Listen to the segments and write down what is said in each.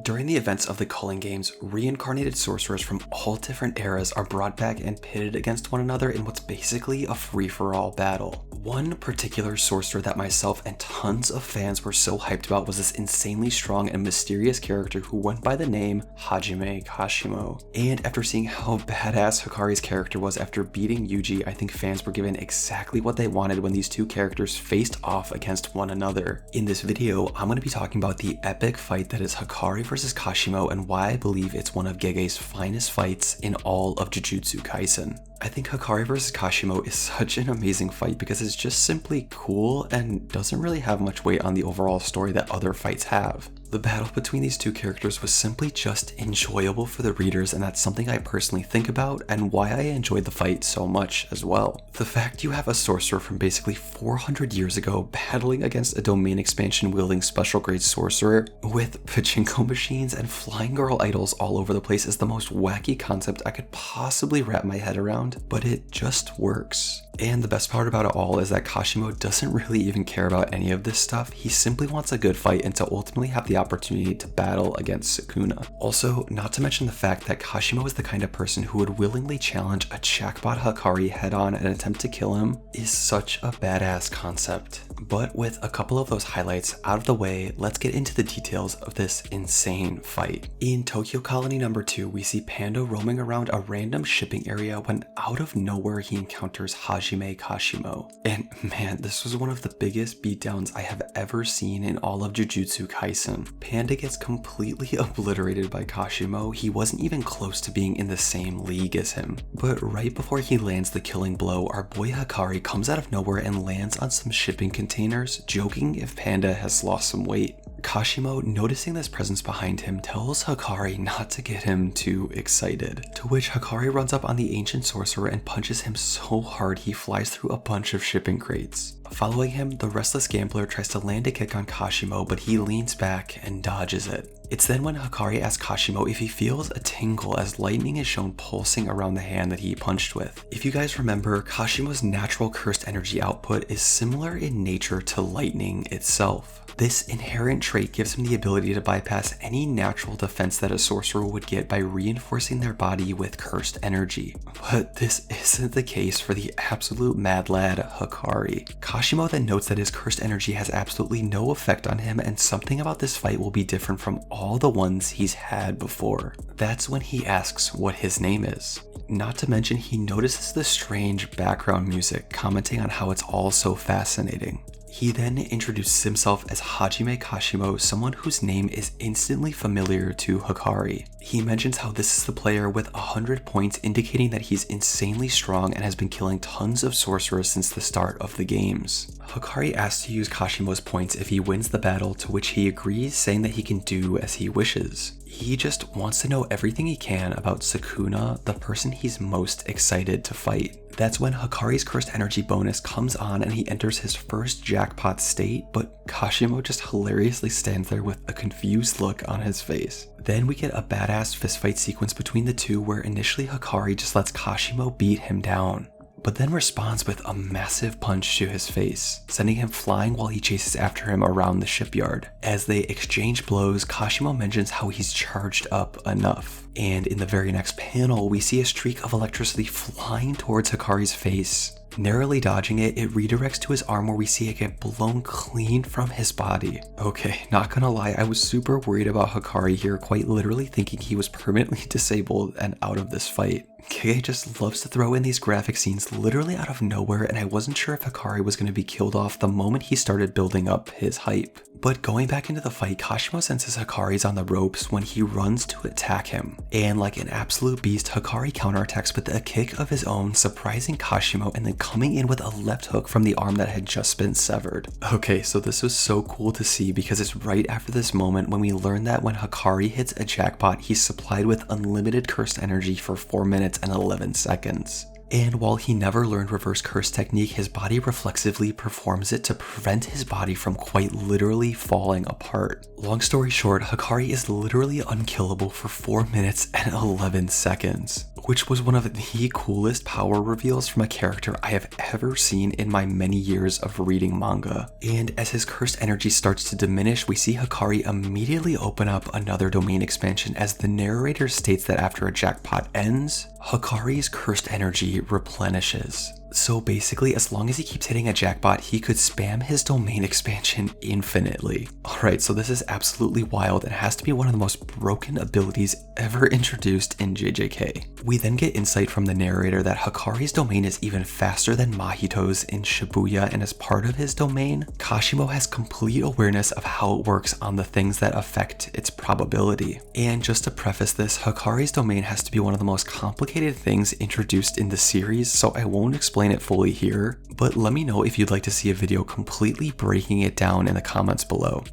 During the events of the Culling Games, reincarnated sorcerers from all different eras are brought back and pitted against one another in what's basically a free-for-all battle. One particular sorcerer that myself and tons of fans were so hyped about was this insanely strong and mysterious character who went by the name Kashimo. And after seeing how badass Hakari's character was after beating Yuji, I think fans were given exactly what they wanted when these two characters faced off against one another. In this video, I'm going to be talking about the epic fight that is Hakari versus Kashimo and why I believe it's one of Gege's finest fights in all of Jujutsu Kaisen. I think Hakari vs Kashimo is such an amazing fight because it's just simply cool and doesn't really have much weight on the overall story that other fights have. The battle between these two characters was simply just enjoyable for the readers, and that's something I personally think about and why I enjoyed the fight so much as well. The fact you have a sorcerer from basically 400 years ago battling against a domain expansion wielding special grade sorcerer with pachinko machines and flying girl idols all over the place is the most wacky concept I could possibly wrap my head around, but it just works. And the best part about it all is that Kashimo doesn't really even care about any of this stuff. He simply wants a good fight and to ultimately have the opportunity to battle against Sukuna. Also, not to mention the fact that Kashimo is the kind of person who would willingly challenge a jackpot Hakari head-on and attempt to kill him is such a badass concept. But with a couple of those highlights out of the way, let's get into the details of this insane fight. In Tokyo Colony number 2, we see Panda roaming around a random shipping area when out of nowhere he encounters Kashimo. And man, this was one of the biggest beatdowns I have ever seen in all of Jujutsu Kaisen. Panda gets completely obliterated by Kashimo. He wasn't even close to being in the same league as him. But right before he lands the killing blow, our boy Hakari comes out of nowhere and lands on some shipping containers, joking if Panda has lost some weight. Kashimo, noticing this presence behind him, tells Hakari not to get him too excited, to which Hakari runs up on the ancient sorcerer and punches him so hard he flies through a bunch of shipping crates. Following him, the restless gambler tries to land a kick on Kashimo, but he leans back and dodges it. It's then when Hakari asks Kashimo if he feels a tingle as lightning is shown pulsing around the hand that he punched with. If you guys remember, Kashimo's natural cursed energy output is similar in nature to lightning itself. This inherent trait gives him the ability to bypass any natural defense that a sorcerer would get by reinforcing their body with cursed energy. But this isn't the case for the absolute mad lad, Hakari. Kashimo then notes that his cursed energy has absolutely no effect on him, and something about this fight will be different from all the ones he's had before. That's when he asks what his name is. Not to mention he notices the strange background music, commenting on how it's all so fascinating. He then introduces himself as Hajime Kashimo, someone whose name is instantly familiar to Hakari. He mentions how this is the player with 100 points, indicating that he's insanely strong and has been killing tons of sorcerers since the start of the games. Hakari asks to use Kashimo's points if he wins the battle, to which he agrees, saying that he can do as he wishes. He just wants to know everything he can about Sukuna, the person he's most excited to fight. That's when Hakari's cursed energy bonus comes on and he enters his first jackpot state, but Kashimo just hilariously stands there with a confused look on his face. Then we get a badass fistfight sequence between the two where initially Hakari just lets Kashimo beat him down, but then responds with a massive punch to his face, sending him flying while he chases after him around the shipyard. As they exchange blows, Kashimo mentions how he's charged up enough. And in the very next panel, we see a streak of electricity flying towards Hakari's face. Narrowly dodging it, it redirects to his arm where we see it get blown clean from his body. Okay, not gonna lie, I was super worried about Hakari here, quite literally thinking he was permanently disabled and out of this fight. Gege just loves to throw in these graphic scenes literally out of nowhere, and I wasn't sure if Hakari was going to be killed off the moment he started building up his hype. But going back into the fight, Kashimo senses Hakari's on the ropes when he runs to attack him. And like an absolute beast, Hakari counterattacks with a kick of his own, surprising Kashimo and then coming in with a left hook from the arm that had just been severed. Okay, so this was so cool to see because it's right after this moment when we learn that when Hakari hits a jackpot, he's supplied with unlimited cursed energy for 4 minutes and 11 seconds. And while he never learned reverse curse technique, his body reflexively performs it to prevent his body from quite literally falling apart. Long story short, Hakari is literally unkillable for 4 minutes and 11 seconds. which was one of the coolest power reveals from a character I have ever seen in my many years of reading manga. And as his cursed energy starts to diminish, we see Hakari immediately open up another domain expansion as the narrator states that after a jackpot ends, Hakari's cursed energy replenishes. So basically, as long as he keeps hitting a jackpot, he could spam his domain expansion infinitely. Alright, so this is absolutely wild and has to be one of the most broken abilities ever introduced in JJK. We then get insight from the narrator that Hakari's domain is even faster than Mahito's in Shibuya, and as part of his domain, Kashimo has complete awareness of how it works on the things that affect its probability. And just to preface this, Hakari's domain has to be one of the most complicated things introduced in the series, so I won't explain it fully here, but let me know if you'd like to see a video completely breaking it down in the comments below.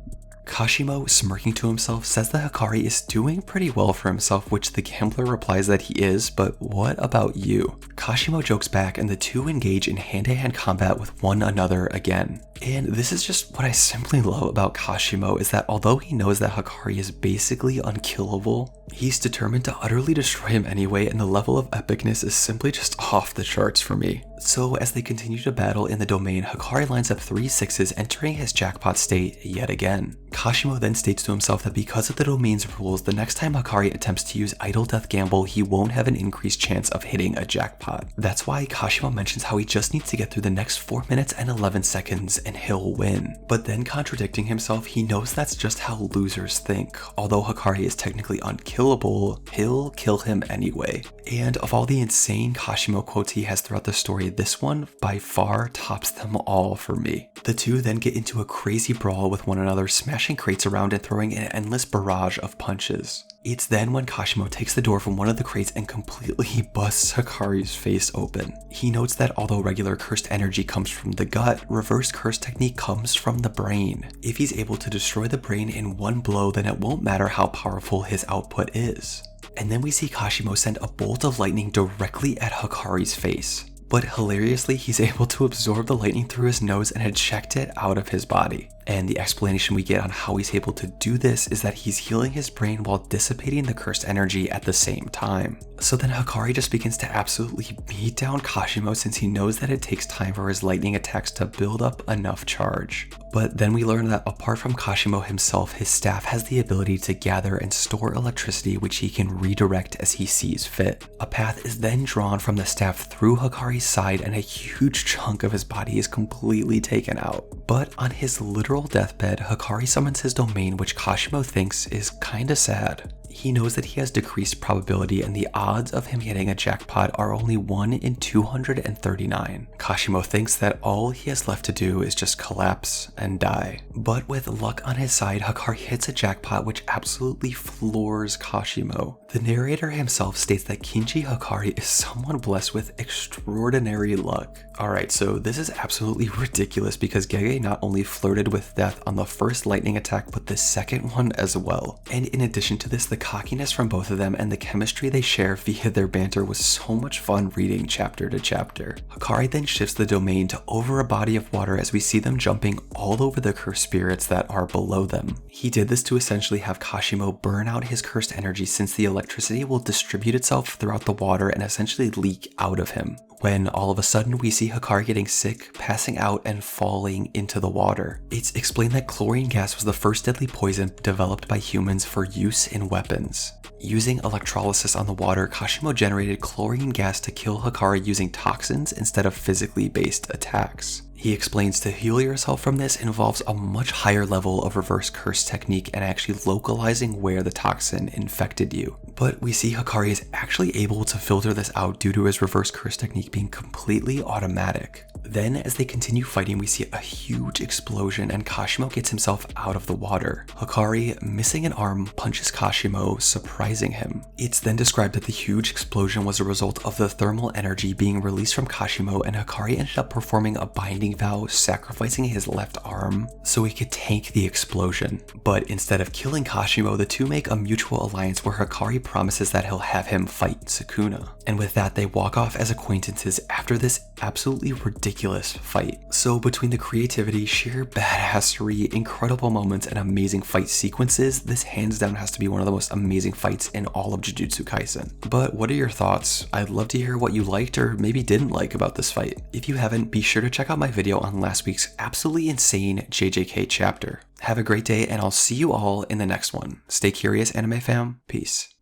Kashimo, smirking to himself, says that Hakari is doing pretty well for himself, which the gambler replies that he is, but what about you? Kashimo jokes back and the two engage in hand-to-hand combat with one another again. And this is just what I simply love about Kashimo, is that although he knows that Hakari is basically unkillable, he's determined to utterly destroy him anyway, and the level of epicness is simply just off the charts for me. So as they continue to battle in the domain, Hakari lines up 3 6s, entering his jackpot state yet again. Kashimo then states to himself that because of the domain's rules, the next time Hakari attempts to use Idle Death Gamble, he won't have an increased chance of hitting a jackpot. That's why Kashimo mentions how he just needs to get through the next 4 minutes and 11 seconds and he'll win. But then contradicting himself, he knows that's just how losers think. Although Hakari is technically unkillable, he'll kill him anyway. And of all the insane Kashimo quotes he has throughout the story, this one by far tops them all for me. The two then get into a crazy brawl with one another, smashing crates around and throwing an endless barrage of punches. It's then when Kashimo takes the door from one of the crates and completely busts Hakari's face open. He notes that although regular cursed energy comes from the gut, reverse curse technique comes from the brain. If he's able to destroy the brain in one blow, then it won't matter how powerful his output is. And then we see Kashimo send a bolt of lightning directly at Hakari's face. But hilariously, he's able to absorb the lightning through his nose and eject it out of his body. And the explanation we get on how he's able to do this is that he's healing his brain while dissipating the cursed energy at the same time. So then Hakari just begins to absolutely beat down Kashimo, since he knows that it takes time for his lightning attacks to build up enough charge. But then we learn that apart from Kashimo himself, his staff has the ability to gather and store electricity, which he can redirect as he sees fit. A path is then drawn from the staff through Hakari's side and a huge chunk of his body is completely taken out. But on his literal deathbed, Hakari summons his domain, which Kashimo thinks is kinda sad. He knows that he has decreased probability and the odds of him hitting a jackpot are only 1 in 239. Kashimo thinks that all he has left to do is just collapse and die. But with luck on his side, Hakari hits a jackpot which absolutely floors Kashimo. The narrator himself states that Kinji Hakari is someone blessed with extraordinary luck. Alright, so this is absolutely ridiculous because Gege not only flirted with death on the first lightning attack, but the second one as well. And in addition to this, the cockiness from both of them and the chemistry they share via their banter was so much fun reading chapter to chapter. Hakari then shifts the domain to over a body of water as we see them jumping all over the cursed spirits that are below them. He did this to essentially have Kashimo burn out his cursed energy, since the electricity will distribute itself throughout the water and essentially leak out of him. When all of a sudden we see Hakari getting sick, passing out, and falling into the water. It's explained that chlorine gas was the first deadly poison developed by humans for use in weapons. Using electrolysis on the water, Kashimo generated chlorine gas to kill Hakari using toxins instead of physically based attacks. He explains to heal yourself from this involves a much higher level of reverse curse technique and actually localizing where the toxin infected you. But we see Hakari is actually able to filter this out due to his reverse curse technique being completely automatic. Then as they continue fighting, we see a huge explosion and Kashimo gets himself out of the water. Hakari, missing an arm, punches Kashimo, surprising him. It's then described that the huge explosion was a result of the thermal energy being released from Kashimo, and Hakari ended up performing a binding healing vow, sacrificing his left arm so he could tank the explosion. But instead of killing Kashimo, the two make a mutual alliance where Hakari promises that he'll have him fight Sukuna. And with that, they walk off as acquaintances after this absolutely ridiculous fight. So between the creativity, sheer badassery, incredible moments, and amazing fight sequences, this hands down has to be one of the most amazing fights in all of Jujutsu Kaisen. But what are your thoughts? I'd love to hear what you liked or maybe didn't like about this fight. If you haven't, be sure to check out my video on last week's absolutely insane JJK chapter. Have a great day, and I'll see you all in the next one. Stay curious, anime fam. Peace.